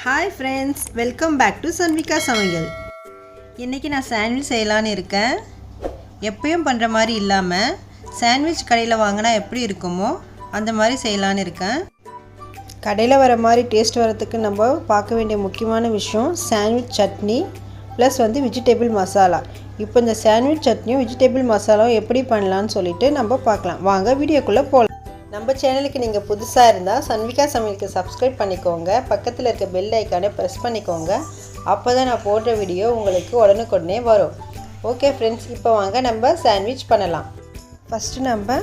Hi friends, welcome back to Sanvika சமையல். இன்னைக்கு நான் சாண்ட்விச் செய்யலாம்னு இருக்கேன். எப்பவும் பண்ற மாதிரி இல்லாம சாண்ட்விச் கடையில வாங்குனா எப்படி இருக்குமோ அந்த மாதிரி செய்யலாம்னு இருக்கேன். கடையில வர மாதிரி டேஸ்ட் வரதுக்கு நம்ம பார்க்க வேண்டிய முக்கியமான விஷயம் sandwich chutney plus vegetable masala. இப்போ இந்த சாண்ட்விச் சட்னியும் வெஜிடபிள் மசாலாவும் எப்படி பண்ணலாம்னு சொல்லிட்டு நம்ம பார்க்கலாம். வாங்க வீடியோக்குள்ள போலாம். நம்ம சேனலுக்கு நீங்கள் புதுசாக இருந்தால் சன்விகா சமையலுக்கு சப்ஸ்கிரைப் பண்ணிக்கோங்க. பக்கத்தில் இருக்க பெல் ஐக்கானை ப்ரெஸ் பண்ணிக்கோங்க. அப்போ தான் நான் போடுற வீடியோ உங்களுக்கு உடனுக்குடனே வரும். ஓகே ஃப்ரெண்ட்ஸ், இப்போ வாங்க நம்ம சாண்ட்விச் பண்ணலாம். ஃபஸ்ட்டு நம்ம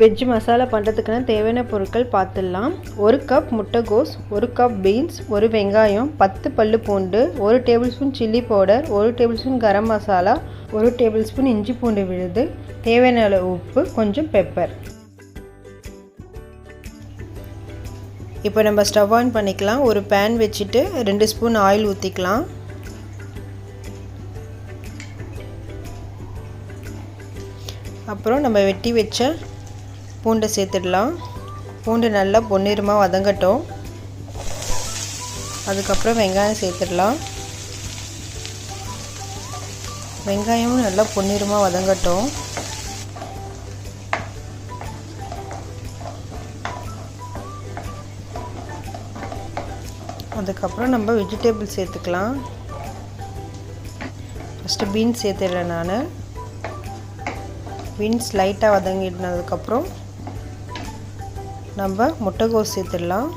வெஜ் மசாலா பண்ணுறதுக்குன்னு தேவையான பொருட்கள் பார்த்துடலாம். 1 கப் முட்டைகோஸ், 1 கப் பீன்ஸ், 1 வெங்காயம், 10 பல்லு பூண்டு, 1 tablespoon chilli powder, 1 tablespoon garam masala, 1 tablespoon இஞ்சி பூண்டு விழுது, தேவையான அளவு உப்பு, கொஞ்சம் பெப்பர். இப்போ நம்ம ஸ்டவ் ஆன் பண்ணிக்கலாம். ஒரு பேன் வச்சுட்டு 2 ஸ்பூன் ஆயில் ஊற்றிக்கலாம். அப்புறம் நம்ம வெட்டி வச்ச பூண்டை சேர்த்துடலாம். பூண்டு நல்லா பொன்னிறமாக வதங்கட்டும். அதுக்கப்புறம் வெங்காயம் சேர்த்துடலாம். வெங்காயமும் நல்லா பொன்னிறமாக வதங்கட்டும். அதுக்கப்புறம் நம்ம வெஜிடபிள் சேர்த்துக்கலாம். ஃபஸ்ட்டு பீன்ஸ் சேர்த்துடுறேன் நான். பீன்ஸ் லைட்டாக வதங்கினதுக்கப்புறம் நம்ம முட்டைகோஸ் சேர்த்துடலாம்.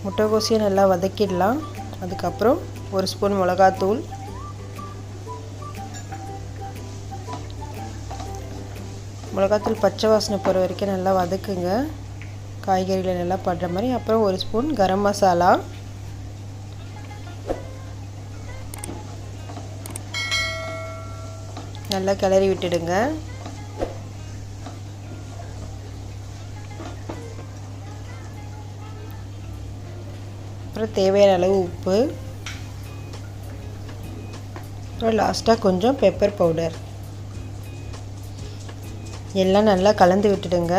முட்டைகோஸையும் நல்லா வதக்கிடலாம். அதுக்கப்புறம் 1 ஸ்பூன் மிளகாத்தூள், மிளகாத்தூள் பச்சை வாசனை போகிற வரைக்கும் நல்லா வதக்குங்க, காய்கறியில் நல்லா படுற மாதிரி. அப்புறம் 1 ஸ்பூன் கரம் மசாலா, நல்லா கிளறி விட்டுடுங்க. அப்புறம் தேவையான அளவு உப்பு, அப்புறம் லாஸ்ட்டாக கொஞ்சம் பெப்பர் பவுடர் எல்லாம் நல்லா கலந்து விட்டுடுங்க.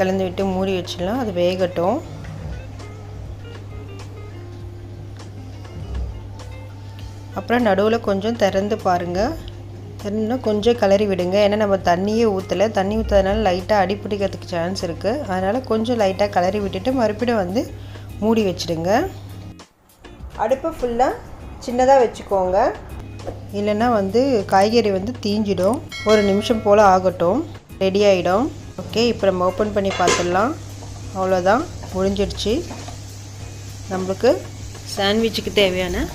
கலந்து விட்டு மூடி வச்சிடலாம். அது வேகட்டும். அப்புறம் நடுவில் கொஞ்சம் திறந்து பாருங்கள். திறந்துனா கொஞ்சம் கிளறி விடுங்க. ஏன்னா நம்ம தண்ணியே ஊற்றலை. தண்ணி ஊற்றுறதுனால லைட்டாக அடி பிடிக்கிறதுக்கு சான்ஸ் இருக்குது. அதனால் கொஞ்சம் லைட்டாக கிளறி விட்டுட்டு மறுபடியும் மூடி வச்சுடுங்க. அடுப்பை ஃபுல்லாக சின்னதாக வச்சுக்கோங்க. இல்லைன்னா காய்கறி தீஞ்சிடும். 1 நிமிஷம் போல் ஆகட்டும், ரெடி ஆகிடும். ஓகே, இப்போ நம்ம ஓப்பன் பண்ணி பார்த்துடலாம். அவ்வளோதான், முடிஞ்சிடுச்சு. நம்மளுக்கு சாண்ட்விச்சுக்கு தேவையான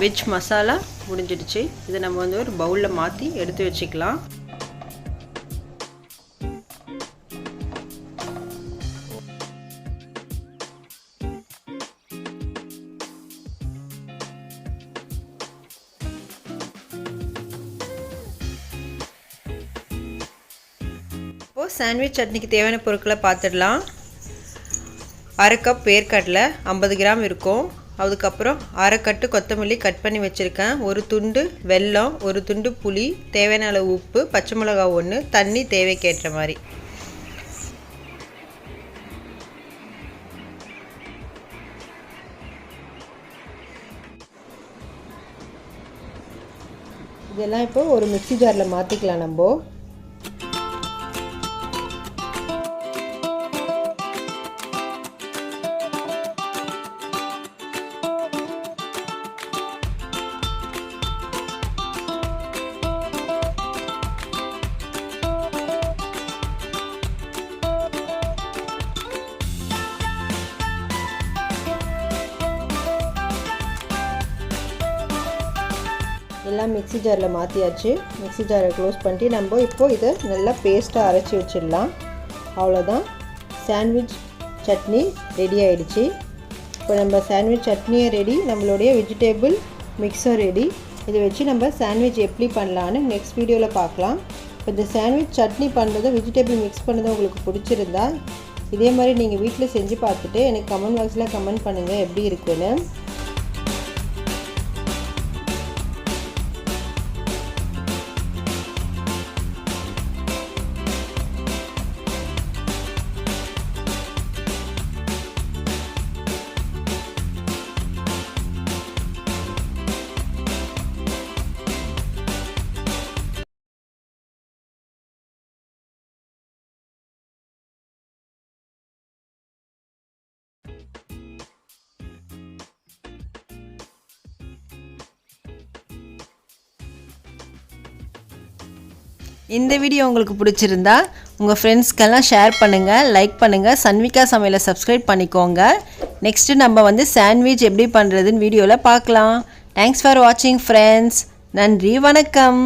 வெஜ் மசாலா முடிஞ்சிடுச்சு. இதை நம்ம ஒரு பவுலில் மாற்றி எடுத்து வச்சுக்கலாம். இப்போது சாண்ட்விச் சட்னிக்கு தேவையான பொருட்களை பார்த்துடலாம். 1/2 கப் வேர்க்கடலை 50 கிராம் இருக்கும். அதுக்கப்புறம் 1/2 கட்டு கொத்தமல்லி கட் பண்ணி வச்சுருக்கேன். 1 துண்டு வெல்லம், 1 துண்டு புளி, தேவையான அளவு உப்பு, பச்சை மிளகா 1, தண்ணி தேவைக்கேற்ற மாதிரி. இதெல்லாம் இப்போ ஒரு மிக்ஸி ஜாரில் மாற்றிக்கலாம். நம்ம எல்லாம் மிக்ஸி ஜாரில் மாற்றியாச்சு. மிக்ஸி ஜாரை க்ளோஸ் பண்ணிட்டு நம்ம இப்போது இதை நல்லா பேஸ்ட்டாக அரைச்சி வச்சிடலாம். அவ்வளோதான், சாண்ட்விச் சட்னி ரெடி ஆகிடுச்சு. இப்போ நம்ம சாண்ட்விச் சட்னியும் ரெடி, நம்மளுடைய வெஜிடபிள் மிக்ஸும் ரெடி. இதை வச்சு நம்ம சாண்ட்விச் எப்படி பண்ணலான்னு நெக்ஸ்ட் வீடியோவில் பார்க்கலாம். இப்போ இந்த சாண்ட்விச் சட்னி பண்ணுறது, வெஜிடபிள் மிக்ஸ் பண்ணுறது உங்களுக்கு பிடிச்சிருந்தா இதே மாதிரி நீங்கள் வீட்டில் செஞ்சு பார்த்துட்டு எனக்கு கமெண்ட் பாக்ஸில் கமெண்ட் பண்ணுங்கள் எப்படி இருக்குன்னு. இந்த வீடியோ உங்களுக்கு பிடிச்சிருந்தா உங்கள் ஃப்ரெண்ட்ஸ்க்கெல்லாம் ஷேர் பண்ணுங்கள், லைக் பண்ணுங்கள், சன்விகா சமையலை சப்ஸ்கிரைப் பண்ணிக்கோங்க. நெக்ஸ்ட்டு நம்ம வந்து சாண்ட்விச் எப்படி பண்ணுறதுன்னு வீடியோவில் பார்க்கலாம். தேங்க்ஸ் ஃபார் வாட்சிங் ஃப்ரெண்ட்ஸ். நன்றி, வணக்கம்.